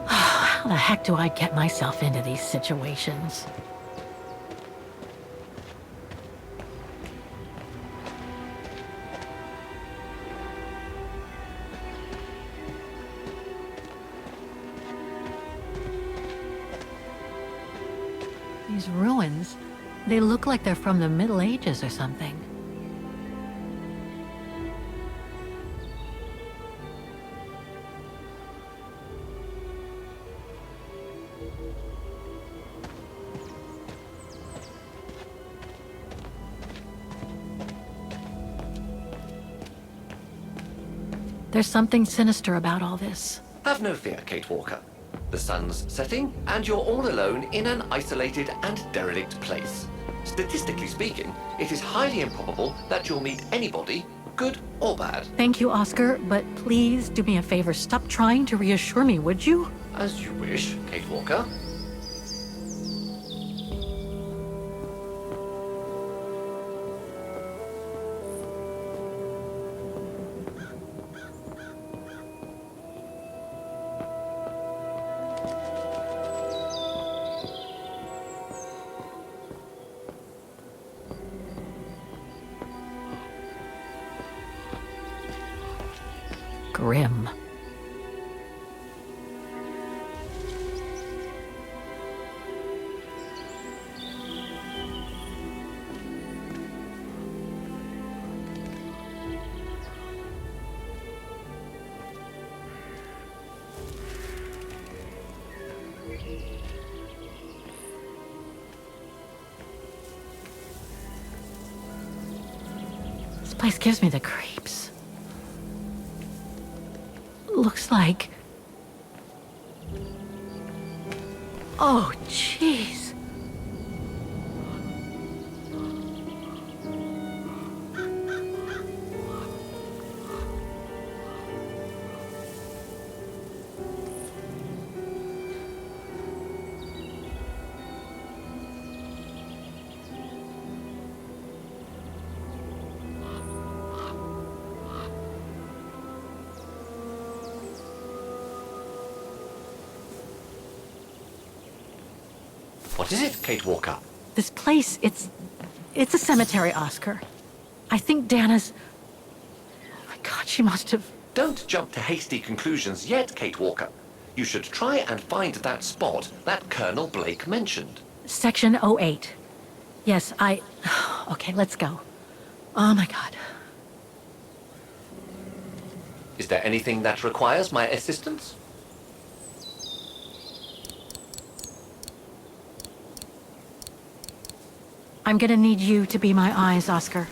How the heck do I get myself into these situations? These ruins, they look like they're from the Middle Ages or something. There's something sinister about all this. Have no fear, Kate Walker. The sun's setting, and you're all alone in an isolated and derelict place. Statistically speaking, it is highly improbable that you'll meet anybody, good or bad. Thank you, Oscar, but please do me a favor. Stop trying to reassure me, would you? As you wish, Kate Walker. Grim. This place gives me the creeps. Looks like... Oh, jeez. What is it, Kate Walker? This place, it's a cemetery, Oscar. I think Dana's... Oh my God, she must have... Don't jump to hasty conclusions yet, Kate Walker. You should try and find that spot that Colonel Blake mentioned. Section 08. Yes, Okay, let's go. Oh my God. Is there anything that requires my assistance? I'm gonna need you to be my eyes, Oscar.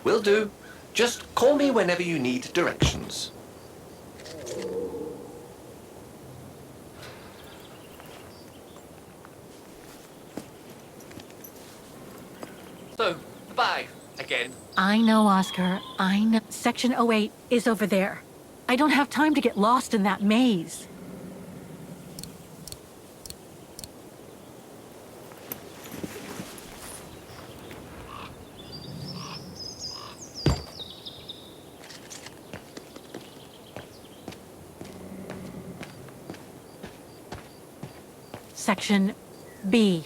Will do. Just call me whenever you need directions. So, the bag, again. I know, Oscar. I know. Section 08 is over there. I don't have time to get lost in that maze. Section B.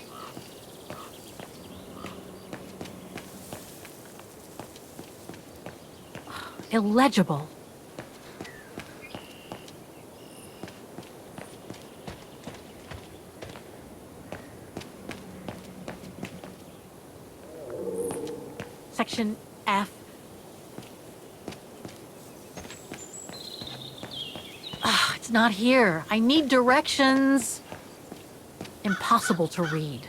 Illegible. Section F. It's not here. I need directions. Impossible to read.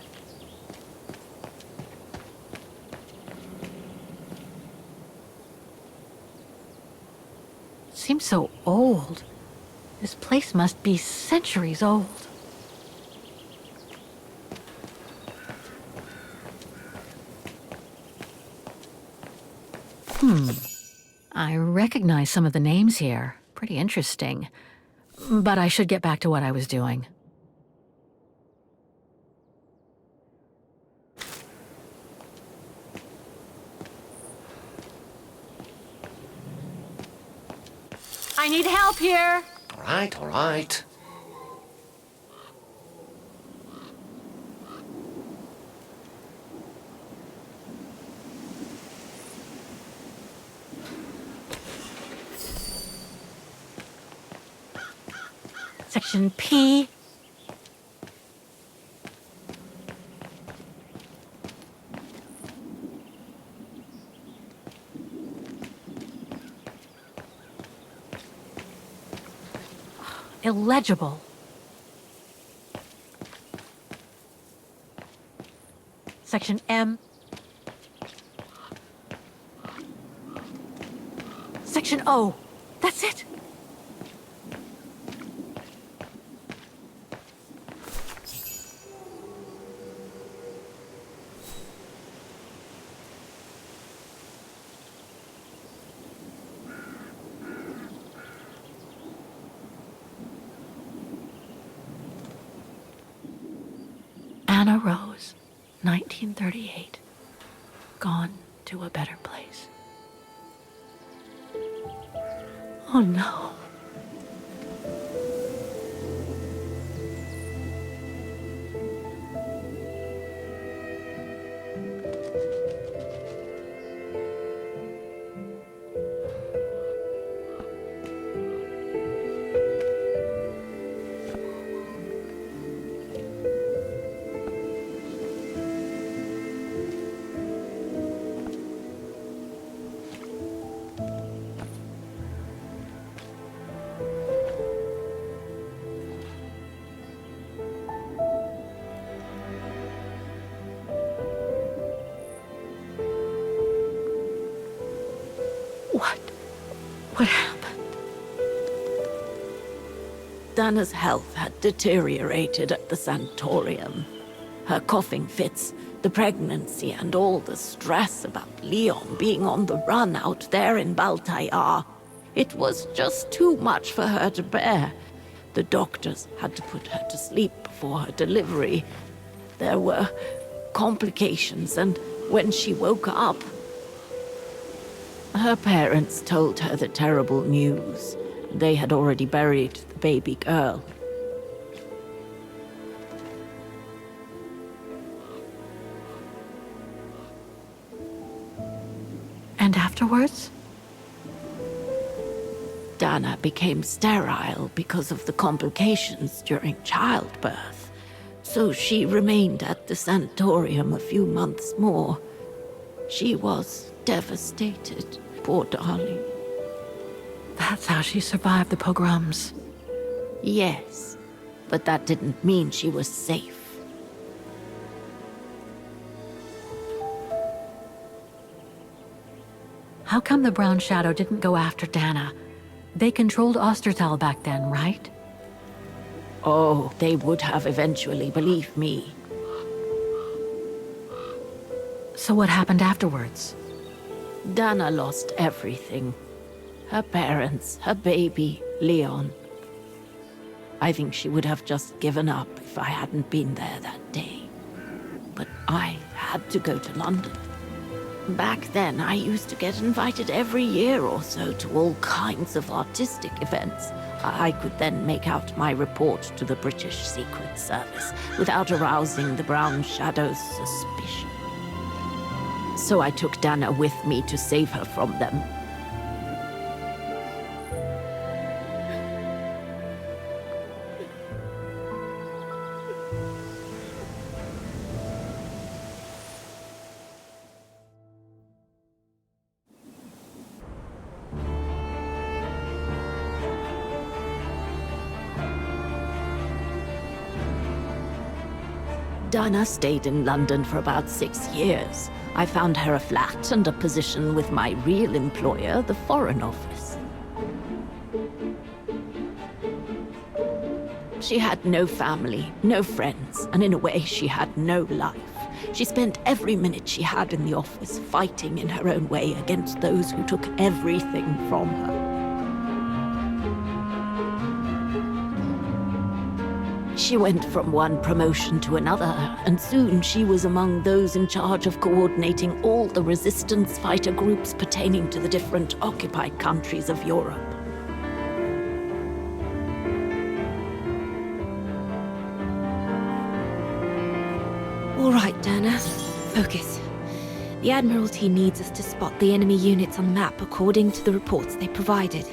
Seems so old. This place must be centuries old. I recognize some of the names here. Pretty interesting. But I should get back to what I was doing. I need help here. All right, all right. Section P. Illegible. Section M. Section O. That's it. Anna Rose, 1938. Gone to a better place. Oh no. What happened? Dana's health had deteriorated at the sanatorium. Her coughing fits, the pregnancy, and all the stress about Leon being on the run out there in Baltayar. It was just too much for her to bear. The doctors had to put her to sleep before her delivery. There were complications, and when she woke up, her parents told her the terrible news. They had already buried the baby girl. And afterwards? Dana became sterile because of the complications during childbirth. So she remained at the sanatorium a few months more. She was devastated, poor darling. That's how she survived the pogroms. Yes, but that didn't mean she was safe. How come the Brown Shadow didn't go after Dana? They controlled Ostertal back then, right? Oh, they would have eventually, believe me. So what happened afterwards? Dana lost everything. Her parents, her baby, Leon. I think she would have just given up if I hadn't been there that day. But I had to go to London. Back then, I used to get invited every year or so to all kinds of artistic events. I could then make out my report to the British Secret Service without arousing the Brown Shadow's suspicion. So I took Dana with me to save her from them. Dana stayed in London for about 6 years. I found her a flat and a position with my real employer, the Foreign Office. She had no family, no friends, and in a way she had no life. She spent every minute she had in the office fighting in her own way against those who took everything from her. She went from one promotion to another, and soon she was among those in charge of coordinating all the resistance fighter groups pertaining to the different occupied countries of Europe. Dana, focus. The Admiralty needs us to spot the enemy units on the map according to the reports they provided.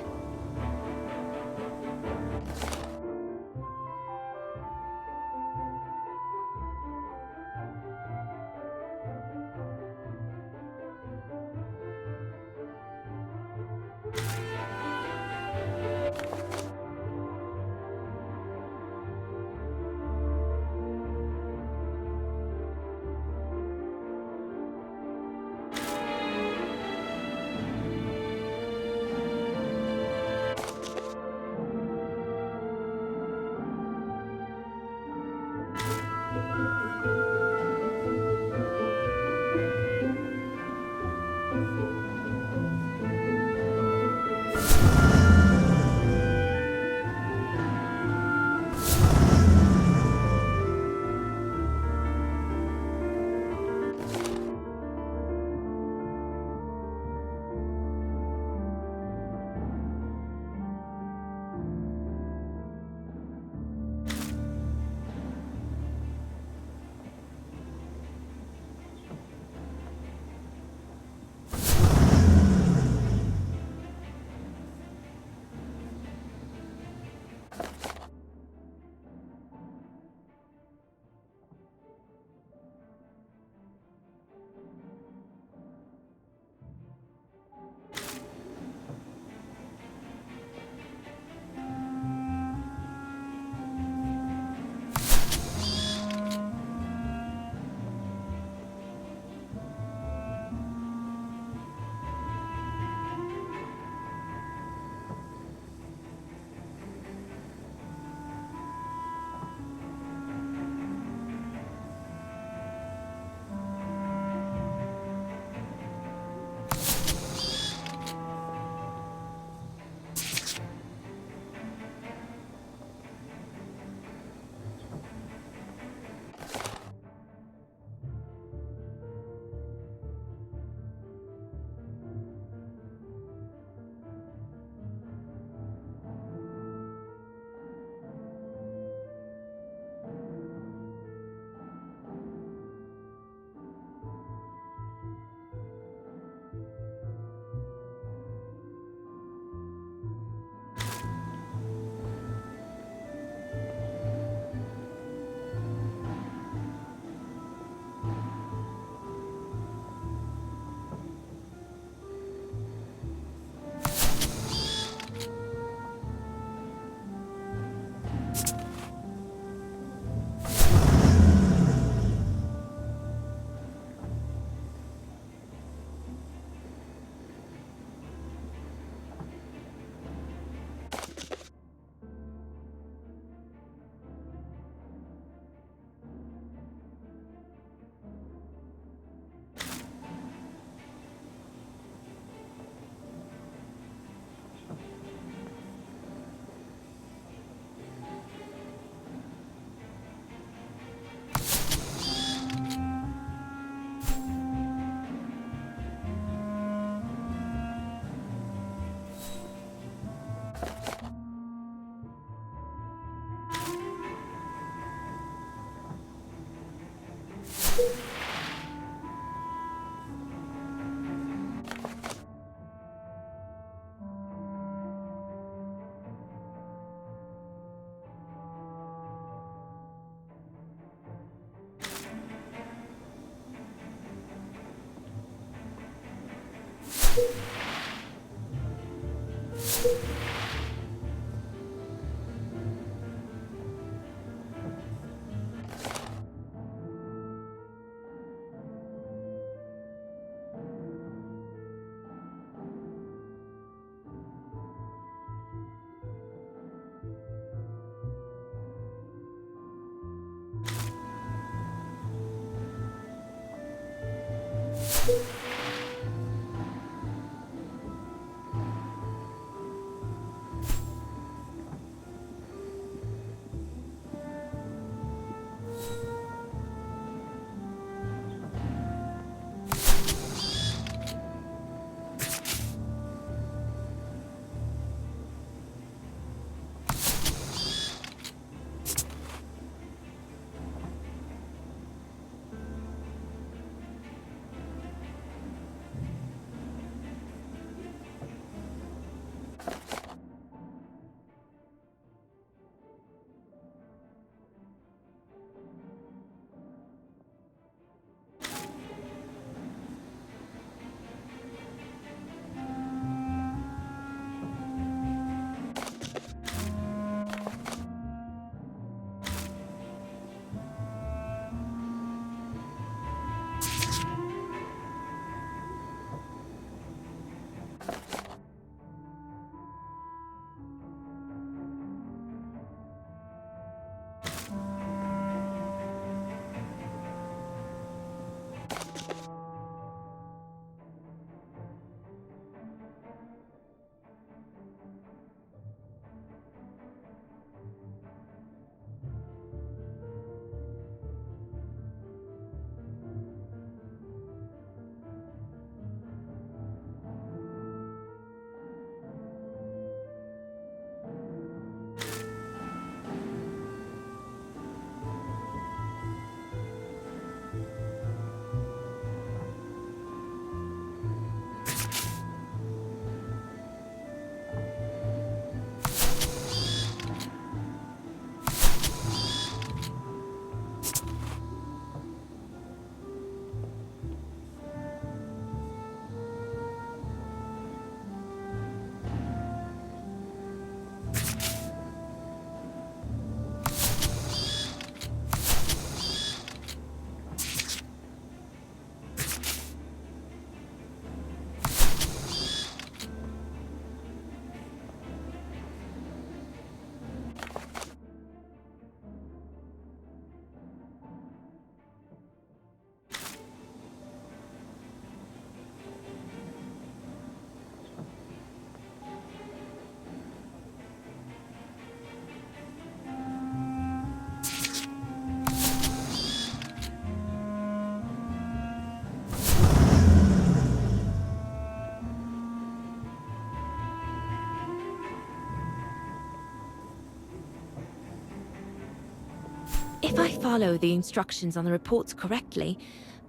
follow the instructions on the reports correctly,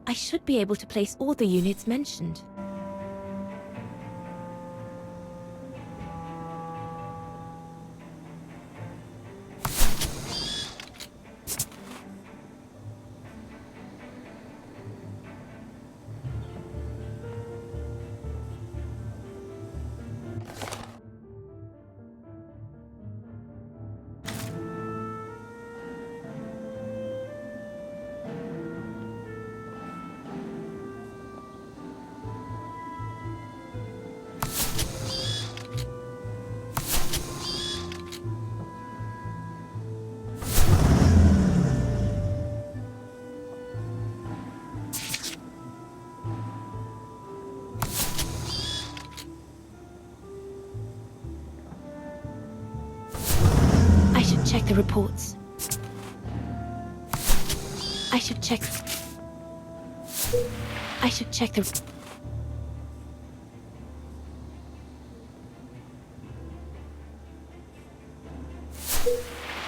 I should be able to place all the units mentioned. Check the reports. I should check the...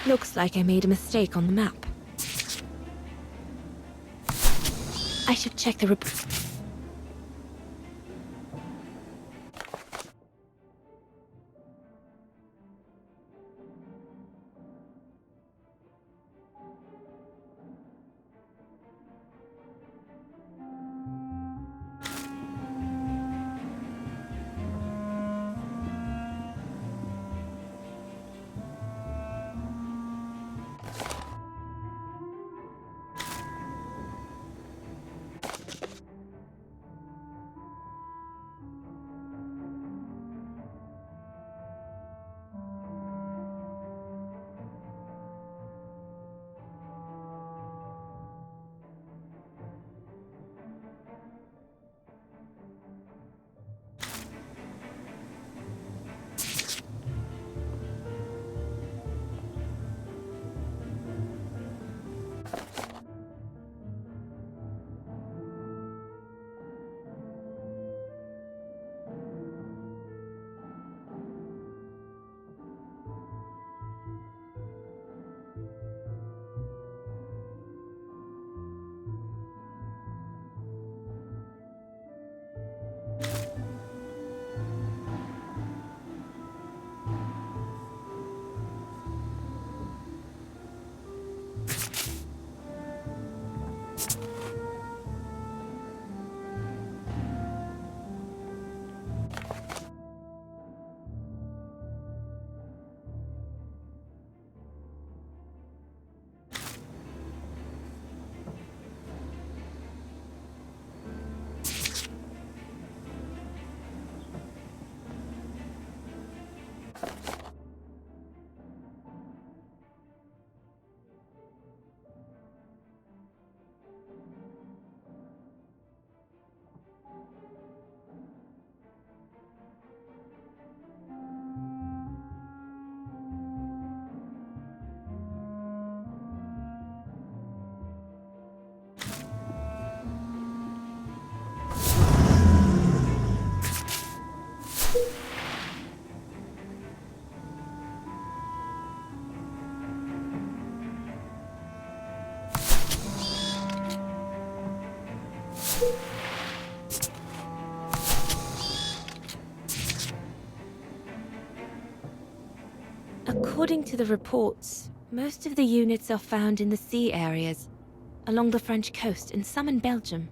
Looks like I made a mistake on the map. I should check the report. According to the reports, most of the units are found in the sea areas, along the French coast and some in Belgium.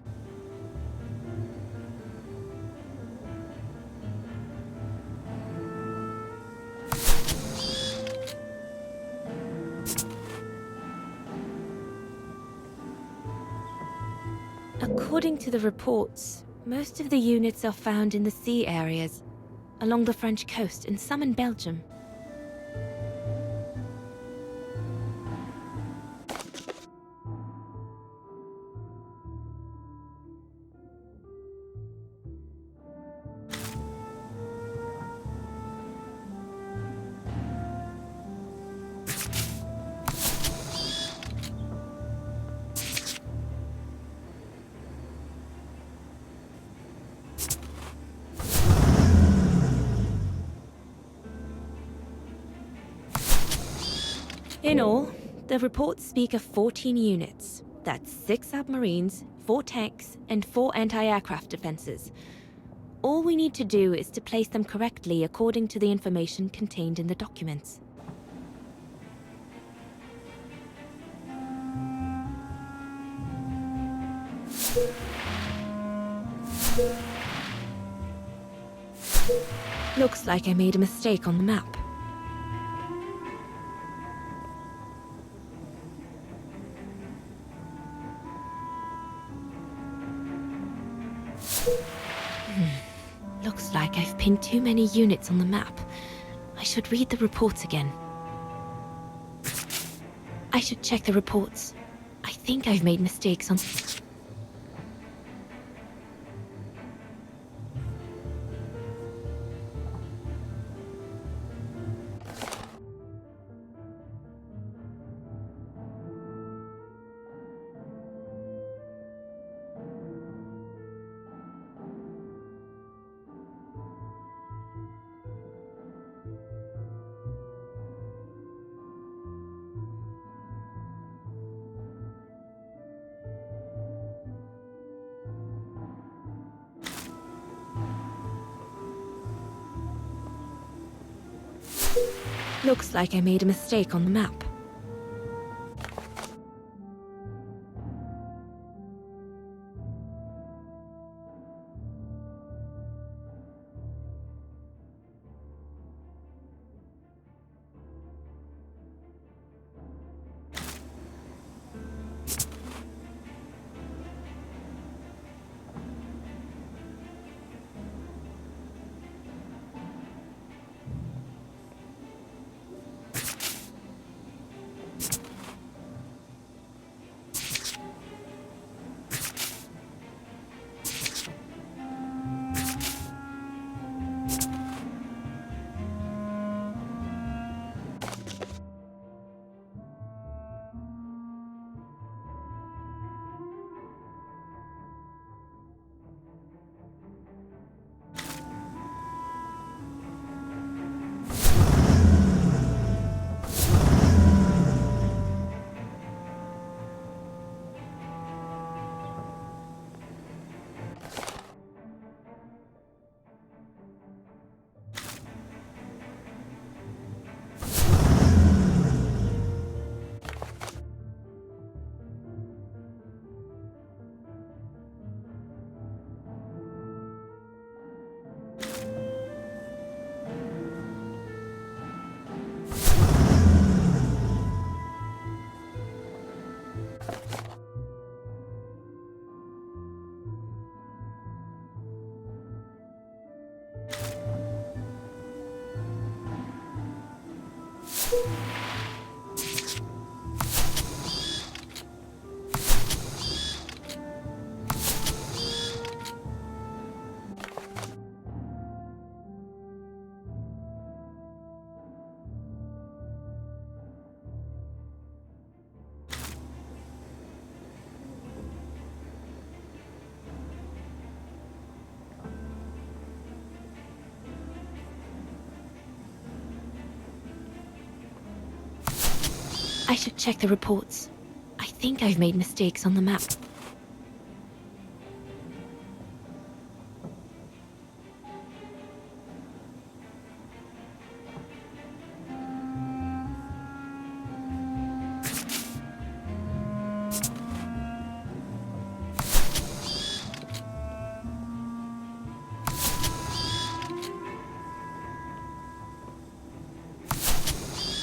According to the reports, most of the units are found in the sea areas, along the French coast and some in Belgium. In all, The reports speak of 14 units. That's 6 submarines, 4 tanks, and 4 anti-aircraft defenses. All we need to do is to place them correctly according to the information contained in the documents. Looks like I made a mistake on the map. Looks like I've pinned too many units on the map. I should read the reports again. I should check the reports. I think I've made mistakes on... Looks like I made a mistake on the map. I should check the reports. I think I've made mistakes on the map.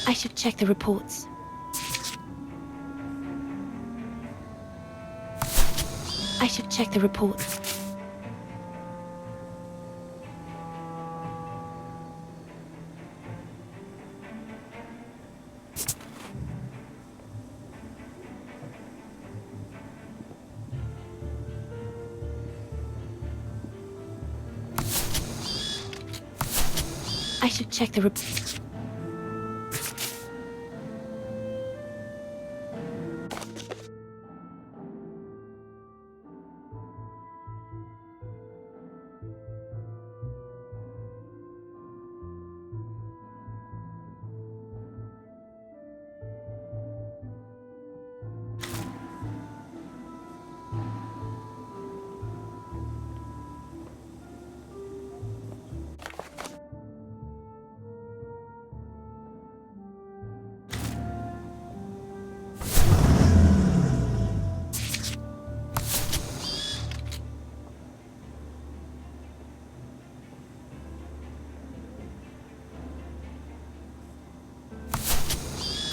I should check the reports. I should check the reports. I should check the reports.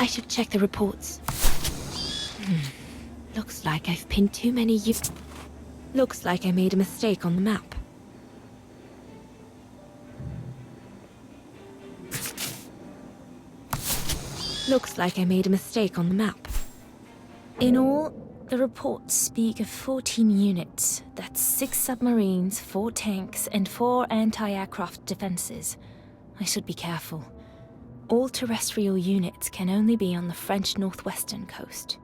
should check the reports. Looks like I've pinned too many Looks like I made a mistake on the map. Looks like I made a mistake on the map. In all, the reports speak of 14 units. That's 6 submarines, 4 tanks, and 4 anti-aircraft defenses. I should be careful. All terrestrial units can only be on the French northwestern coast.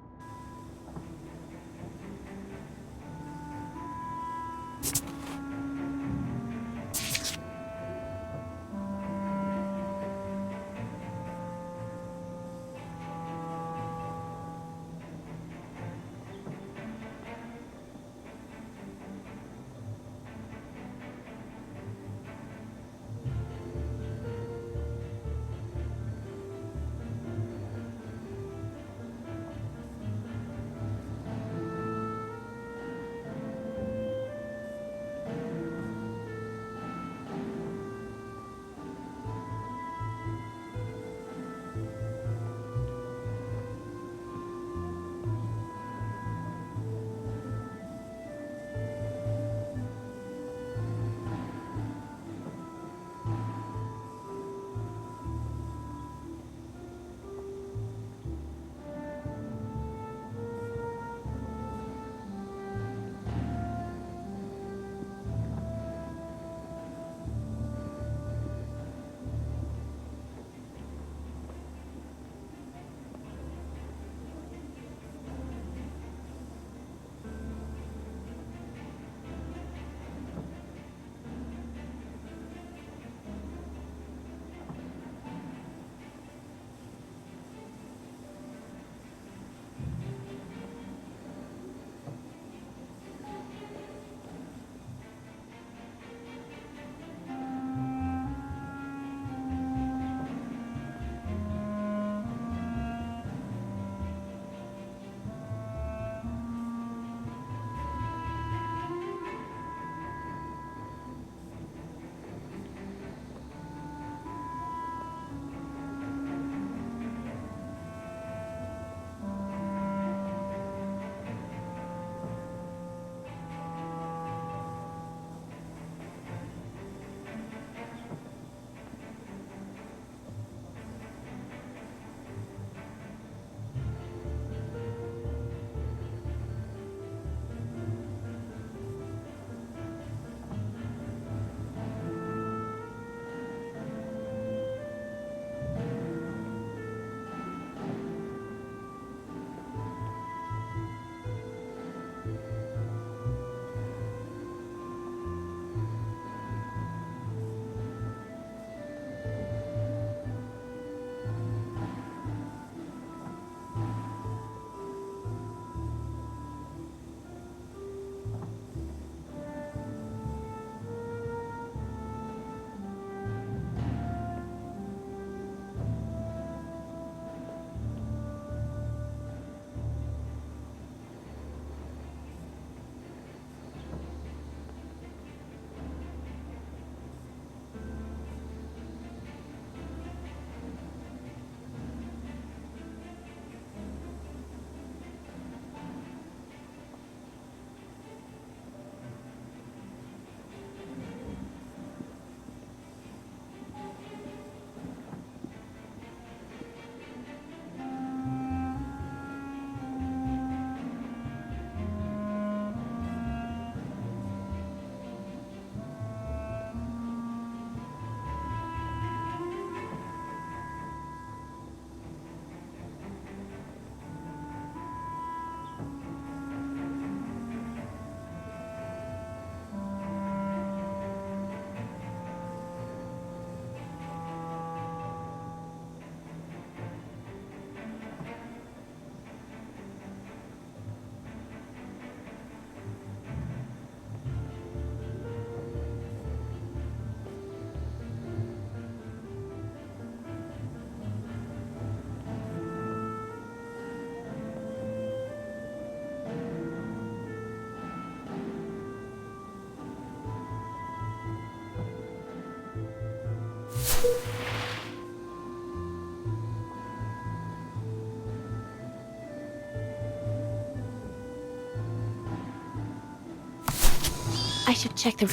I should check the...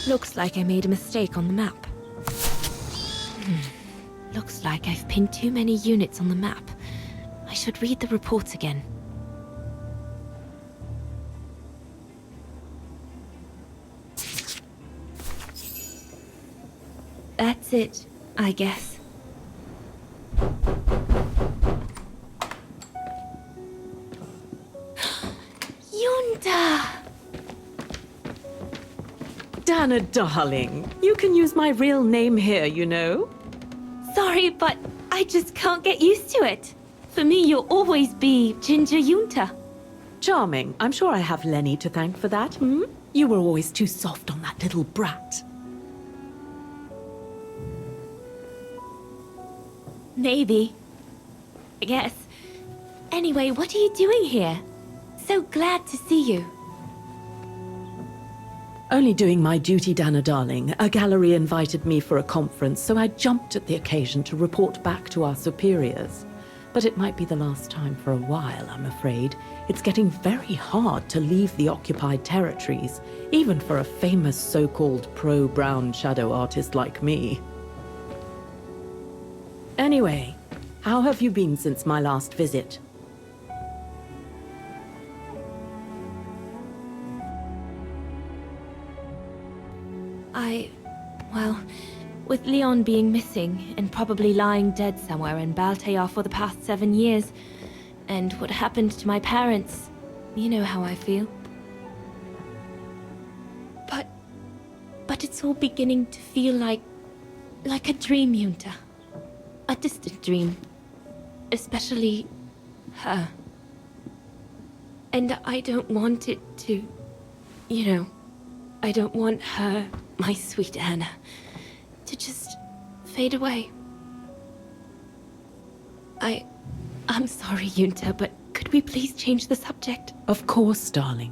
Looks like I made a mistake on the map. Looks like I've pinned too many units on the map. I should read the reports again. That's it, I guess. Yunta! Dana, darling, you can use my real name here, you know. Sorry, but I just can't get used to it. For me, you'll always be Ginger Yunta. Charming. I'm sure I have Lenny to thank for that, hmm? You were always too soft on that little brat. Maybe. I guess. Anyway, what are you doing here? So glad to see you. Only doing my duty, Dana, darling. A gallery invited me for a conference, so I jumped at the occasion to report back to our superiors. But it might be the last time for a while, I'm afraid. It's getting very hard to leave the occupied territories, even for a famous so-called pro-brown shadow artist like me. Anyway, how have you been since my last visit? Well, with Leon being missing and probably lying dead somewhere in Baltear for the past 7 years, and what happened to my parents, you know how I feel. But it's all beginning to feel like a dream, Yunta. A distant dream. Especially her. And I don't want it to, you know, I don't want her, my sweet Anna, to just fade away. I'm sorry, Yunta, but could we please change the subject? Of course, darling.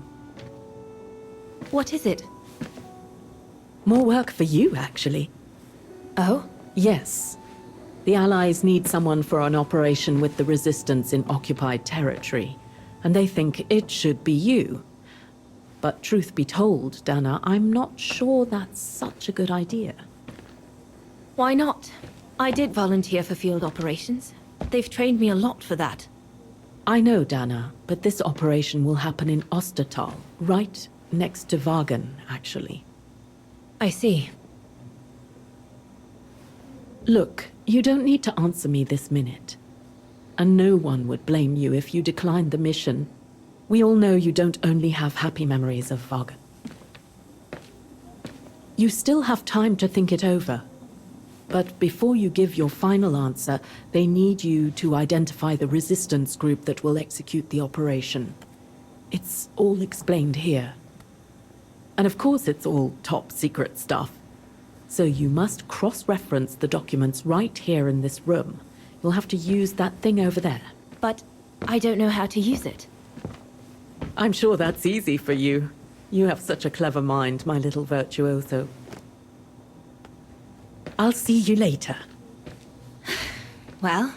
What is it? More work for you, actually. Oh? Yes. The Allies need someone for an operation with the Resistance in occupied territory, and they think it should be you. But truth be told, Dana, I'm not sure that's such a good idea. Why not? I did volunteer for field operations. They've trained me a lot for that. I know, Dana, but this operation will happen in Ostertal, right next to Wagen, actually. I see. Look, you don't need to answer me this minute. And no one would blame you if you declined the mission. We all know you don't only have happy memories of Wagen. You still have time to think it over. But before you give your final answer, they need you to identify the resistance group that will execute the operation. It's all explained here. And of course it's all top secret stuff. So you must cross-reference the documents right here in this room. You'll have to use that thing over there. But I don't know how to use it. I'm sure that's easy for you. You have such a clever mind, my little virtuoso. I'll see you later. Well,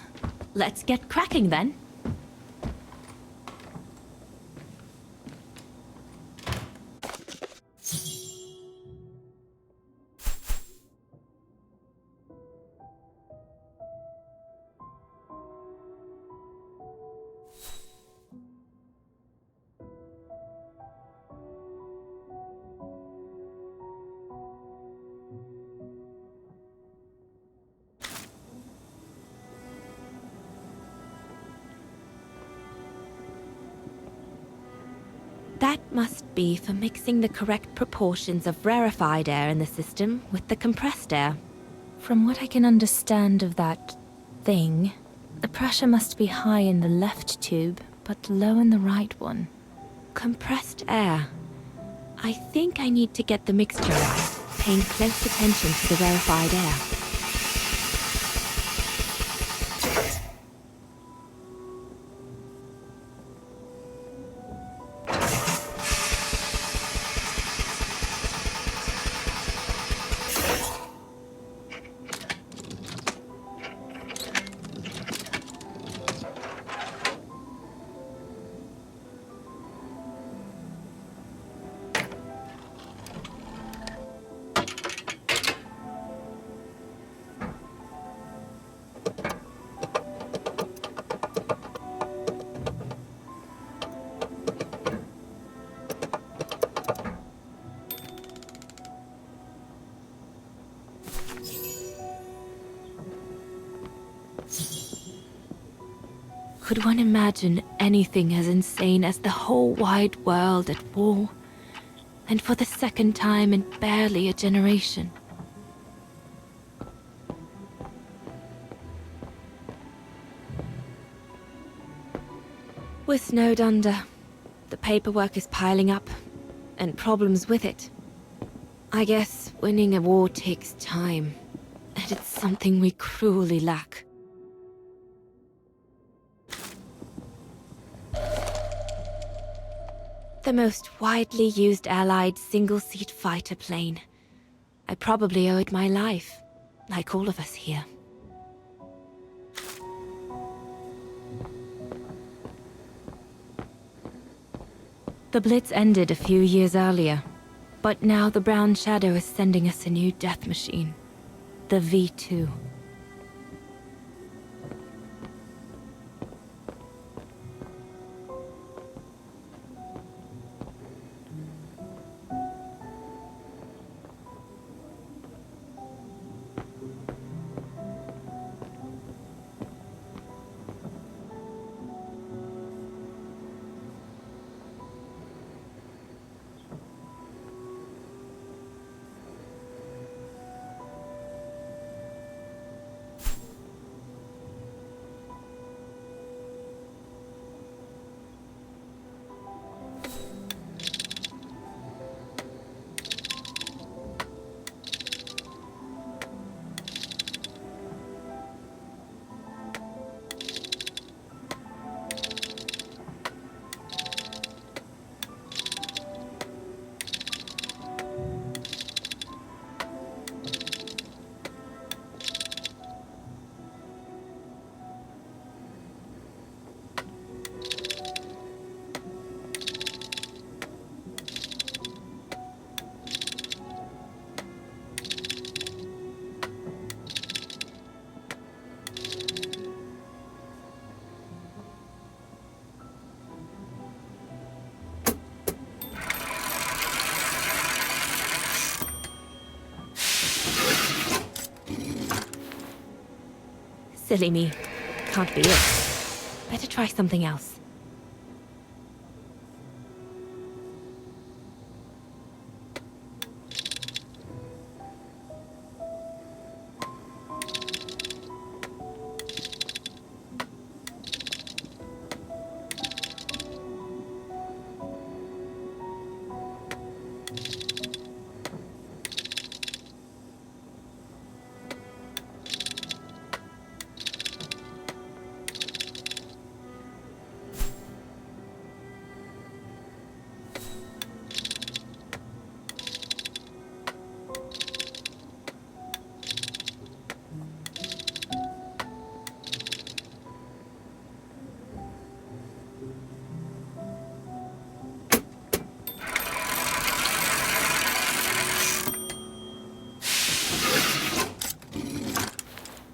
let's get cracking then. That must be for mixing the correct proportions of rarefied air in the system with the compressed air. From what I can understand of that thing, the pressure must be high in the left tube, but low in the right one. Compressed air. I think I need to get the mixture right, paying close attention to the rarefied air. Could one imagine anything as insane as the whole wide world at war? And for the second time in barely a generation. We're snowed under. The paperwork is piling up, and problems with it. I guess winning a war takes time, and it's something we cruelly lack. The most widely used Allied single-seat fighter plane. I probably owe it my life, like all of us here. The Blitz ended a few years earlier, but now the Brown Shadow is sending us a new death machine. The V2. Silly me. Can't be it. Better try something else.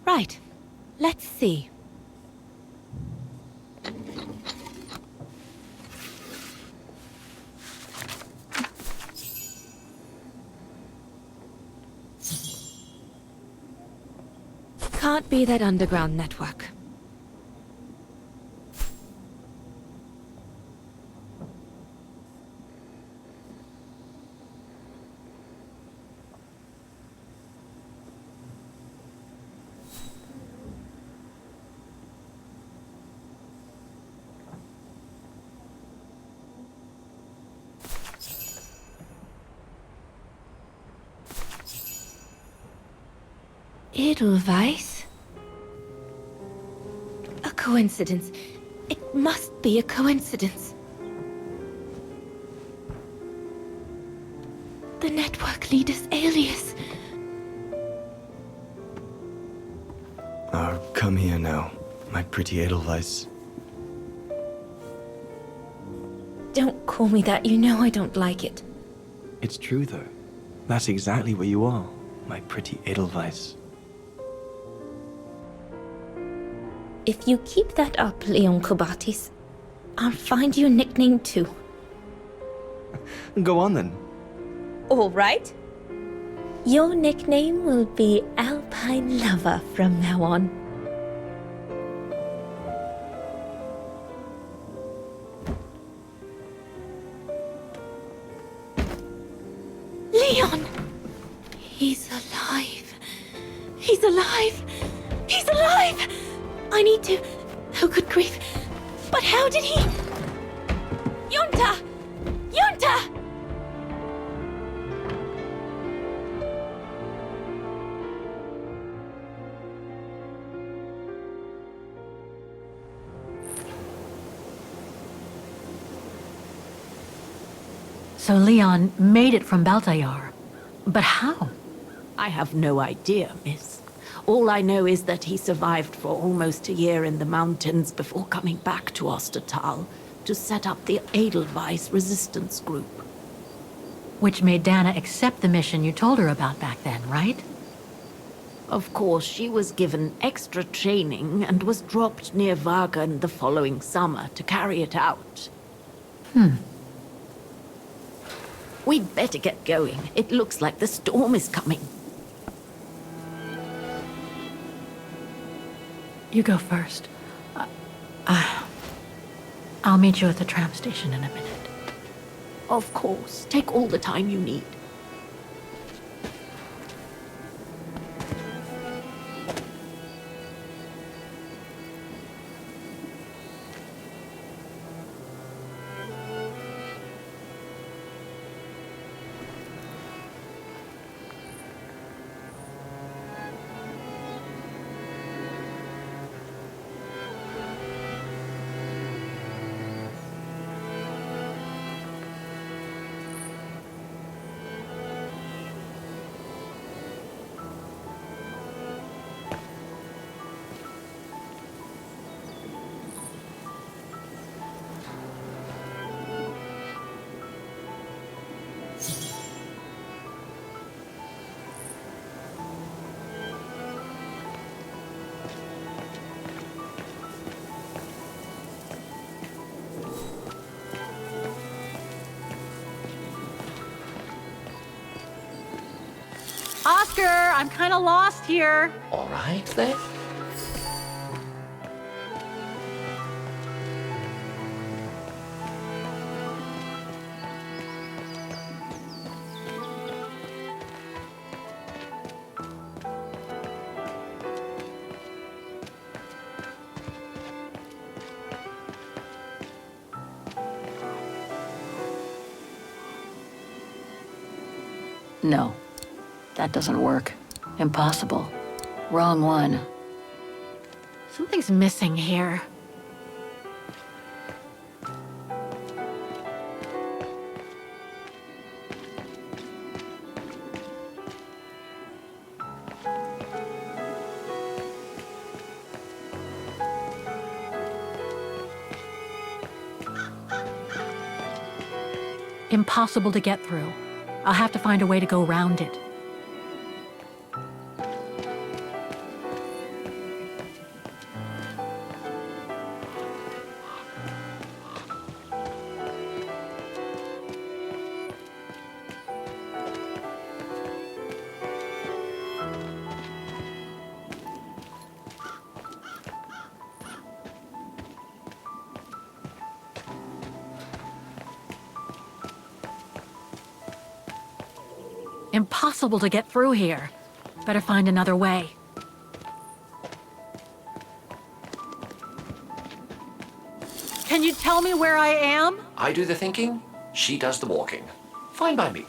Right. Let's see. Can't be that underground network. Edelweiss? A coincidence. It must be a coincidence. The network leader's alias. Come here now, my pretty Edelweiss. Don't call me that, you know I don't like it. It's true though. That's exactly what you are, my pretty Edelweiss. If you keep that up, Leon Kobatis, I'll find you a nickname too. Go on then. All right. Your nickname will be Alpine Lover from now on. Leon! He's alive. He's alive. He's alive! I need to... Oh, good grief. But how did he... Yunta! Yunta! So Leon made it from Baltayar. But how? I have no idea, miss. All I know is that he survived for almost a year in the mountains before coming back to Ostertal to set up the Edelweiss resistance group. Which made Dana accept the mission you told her about back then, right? Of course, she was given extra training and was dropped near Vagan the following summer to carry it out. We'd better get going. It looks like the storm is coming. You go first. I'll meet you at the tram station in a minute. Of course. Take all the time you need. Oscar, I'm kind of lost here. All right, then. No. That doesn't work. Impossible. Wrong one. Something's missing here. Impossible to get through. I'll have to find a way to go around it. Impossible to get through here. Better find another way. Can you tell me where I am? I do the thinking, she does the walking. Fine by me.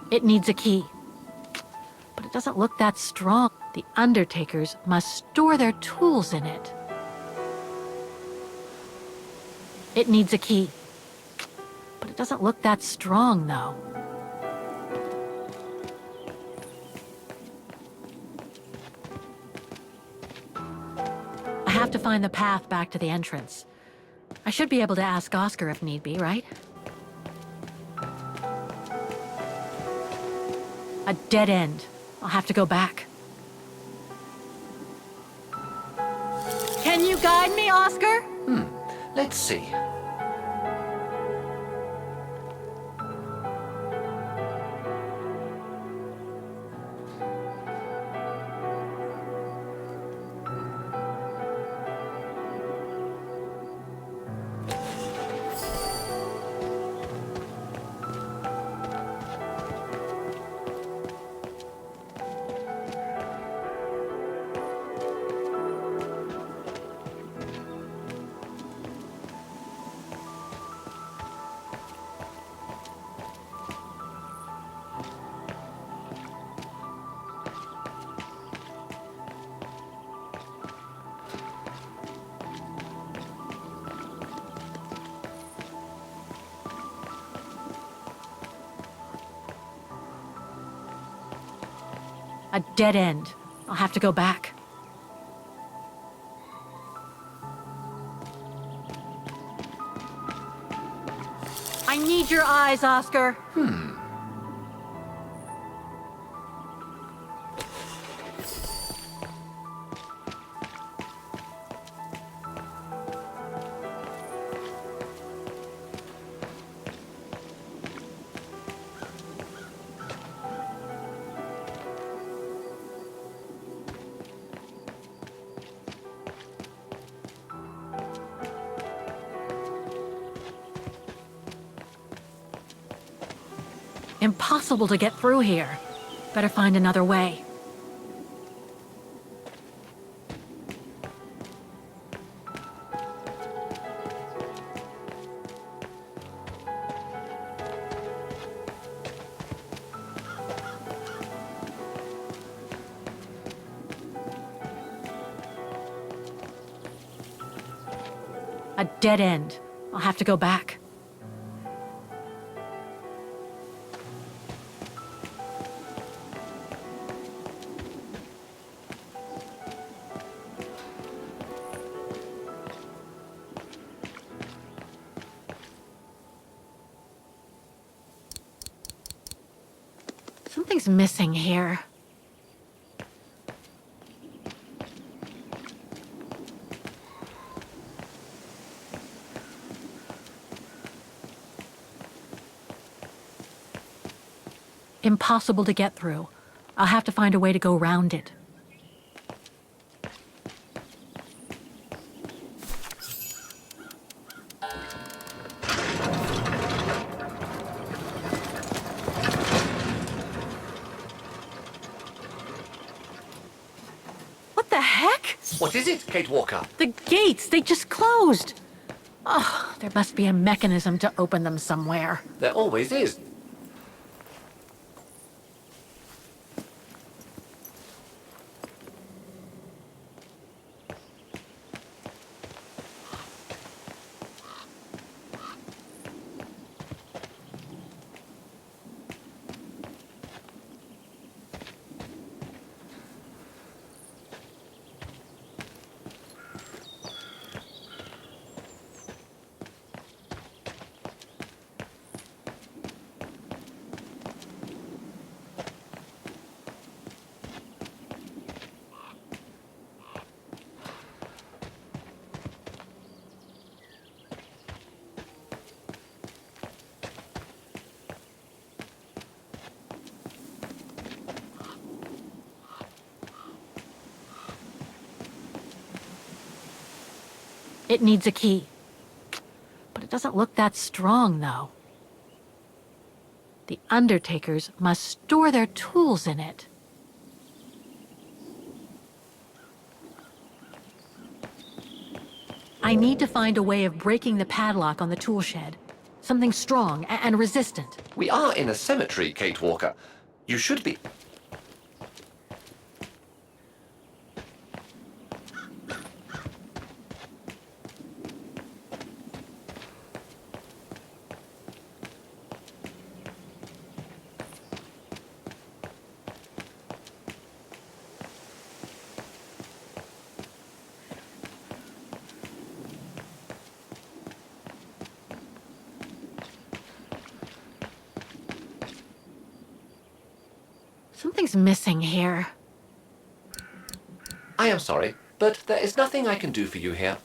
It needs a key. But it doesn't look that strong. The Undertakers must store their tools in it. It needs a key. But it doesn't look that strong, though. I have to find the path back to the entrance. I should be able to ask Oscar if need be, right? A dead end. I'll have to go back. Can you guide me, Oscar? Let's see. A dead end. I'll have to go back. I need your eyes, Oscar. Impossible to get through here. Better find another way. A dead end. I'll have to go back. Something's missing here. Impossible to get through. I'll have to find a way to go around it. What the heck? What is it, Kate Walker? The gates, they just closed. Oh, there must be a mechanism to open them somewhere. There always is. It needs a key. But it doesn't look that strong, though. The Undertakers must store their tools in it. I need to find a way of breaking the padlock on the tool shed. Something strong and resistant. We are in a cemetery, Kate Walker. You should be... Something's missing here. I am sorry, but there is nothing I can do for you here.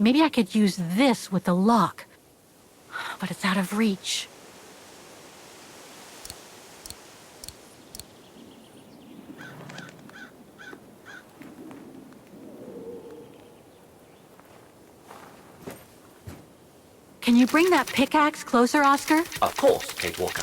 maybe I could use this with the lock. But it's out of reach. Can you bring that pickaxe closer, Oscar? Of course, Kate Walker.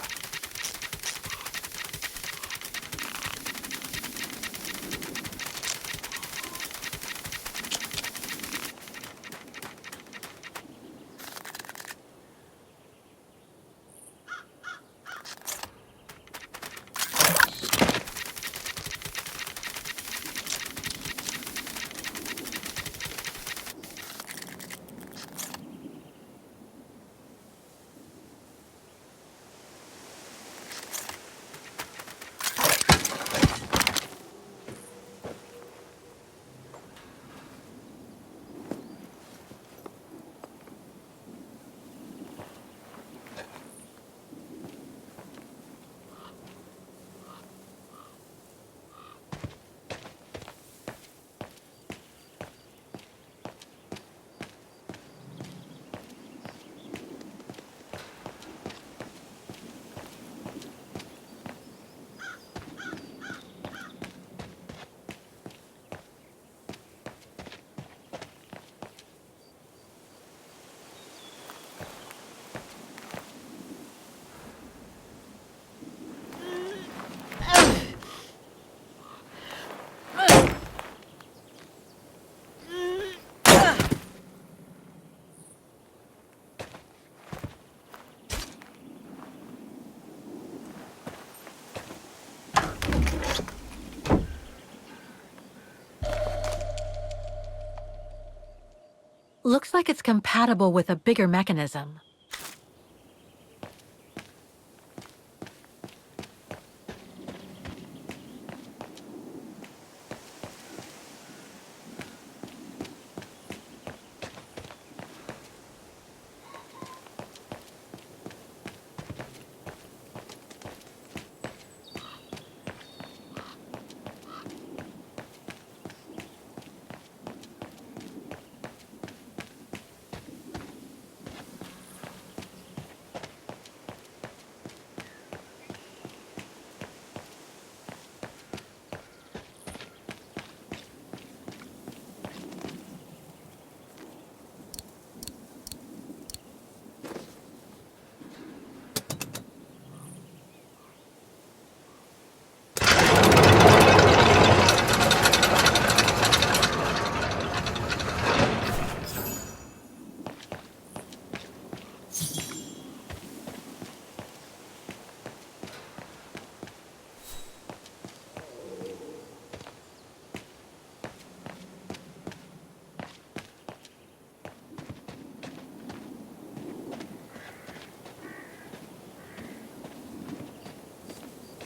Looks like it's compatible with a bigger mechanism.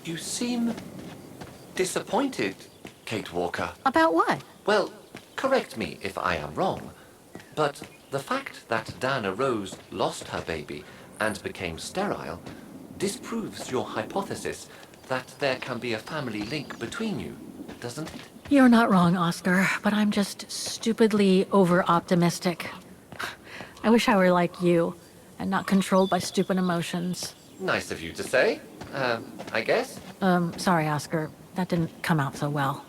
You seem disappointed, Kate Walker. About what? Well, correct me if I am wrong, but the fact that Dana Rose lost her baby and became sterile disproves your hypothesis that there can be a family link between you, doesn't it? You're not wrong, Oscar, but I'm just stupidly over-optimistic. I wish I were like you, and not controlled by stupid emotions. Nice of you to say, I guess. Sorry, Oscar. That didn't come out so well.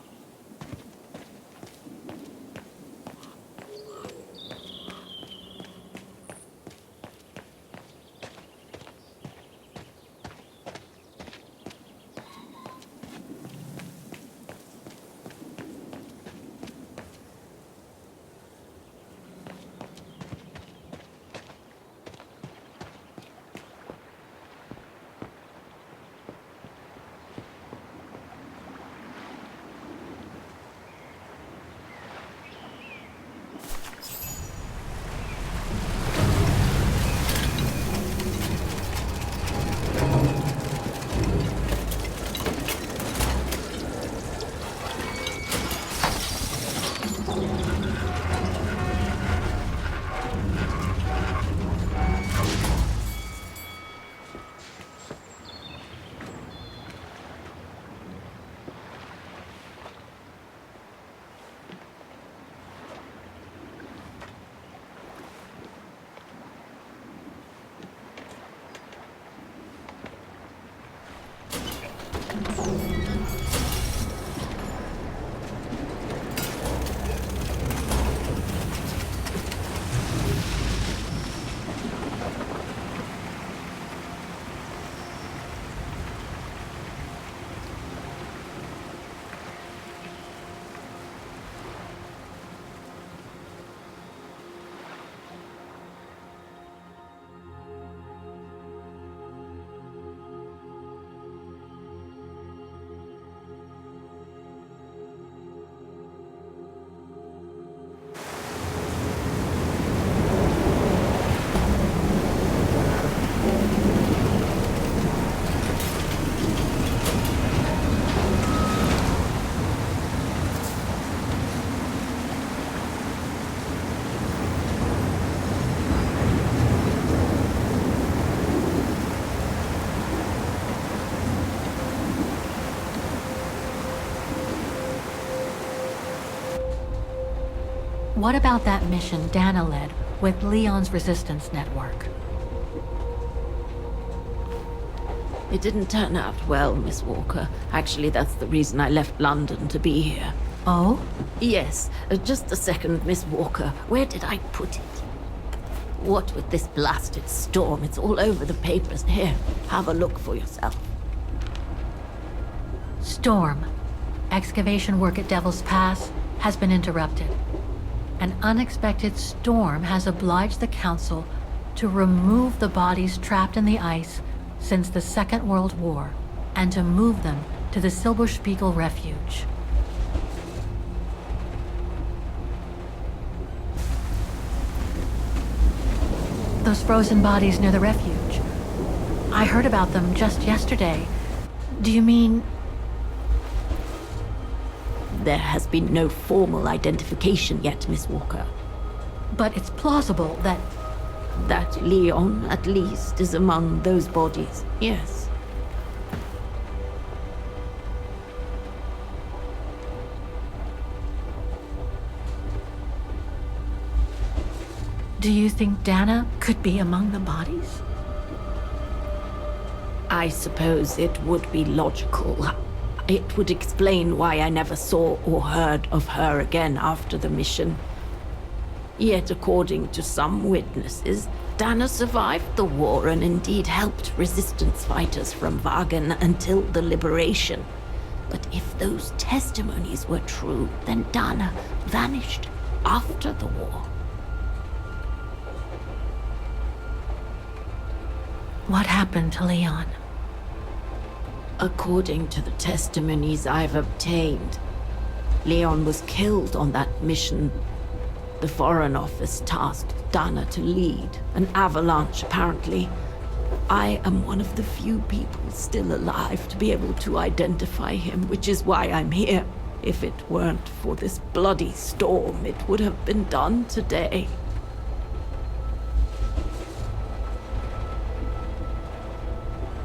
What about that mission Dana led with Leon's resistance network? It didn't turn out well, Miss Walker. Actually, that's the reason I left London to be here. Oh? Yes, just a second, Miss Walker. Where did I put it? What with this blasted storm? It's all over the papers. Here, have a look for yourself. Storm. Excavation work at Devil's Pass has been interrupted. An unexpected storm has obliged the Council to remove the bodies trapped in the ice since the Second World War and to move them to the Silberspiegel Refuge. Those frozen bodies near the refuge. I heard about them just yesterday. Do you mean... There has been no formal identification yet, Miss Walker. But it's plausible that... That Leon, at least, is among those bodies, yes. Do you think Dana could be among the bodies? I suppose it would be logical. It would explain why I never saw or heard of her again after the mission. Yet, according to some witnesses, Dana survived the war and indeed helped resistance fighters from Wagen until the liberation. But if those testimonies were true, then Dana vanished after the war. What happened to Leon? According to the testimonies I've obtained, Leon was killed on that mission. The Foreign Office tasked Dana to lead an avalanche, apparently. I am one of the few people still alive to be able to identify him, which is why I'm here. If it weren't for this bloody storm, it would have been done today.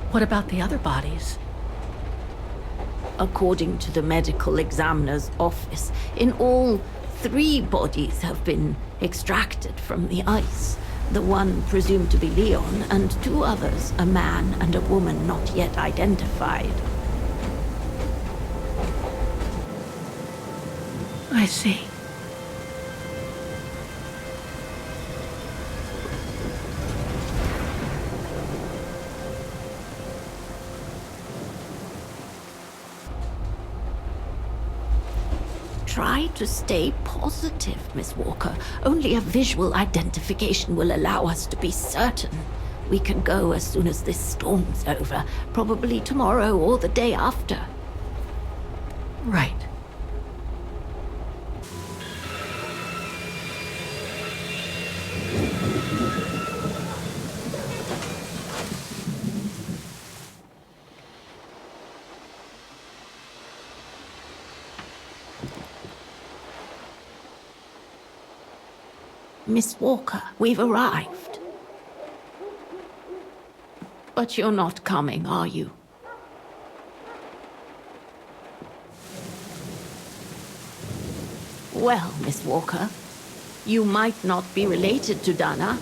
What about the other bodies? According to the medical examiner's office, in all, 3 bodies have been extracted from the ice. The one presumed to be Leon, and 2 others, a man and a woman not yet identified. I see. Try to stay positive, Miss Walker. Only a visual identification will allow us to be certain. We can go as soon as this storm's over, probably tomorrow or the day after. Right. Miss Walker, we've arrived. But you're not coming, are you? Well, Miss Walker, you might not be related to Dana,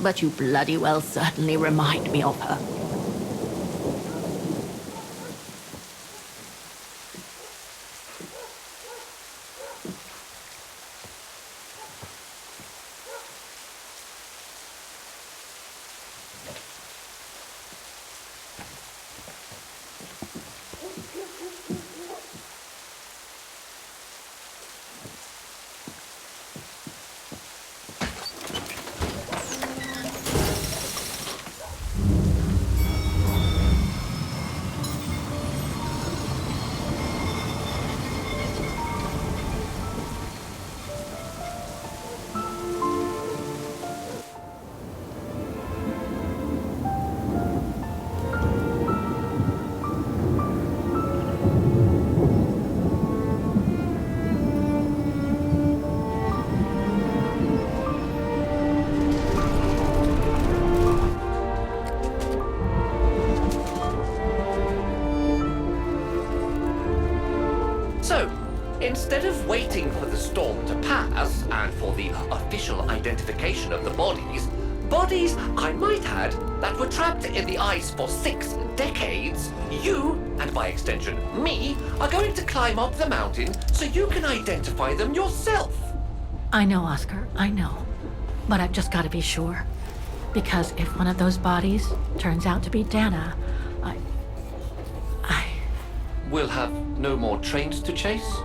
but you bloody well certainly remind me of her. waiting for the storm to pass and for the official identification of the bodies, bodies, I might add, that were trapped in the ice for 6 decades, you, and by extension me, are going to climb up the mountain so you can identify them yourself. I know, Oscar, I know. But I've just got to be sure. Because if one of those bodies turns out to be Dana, I... We'll have no more trains to chase?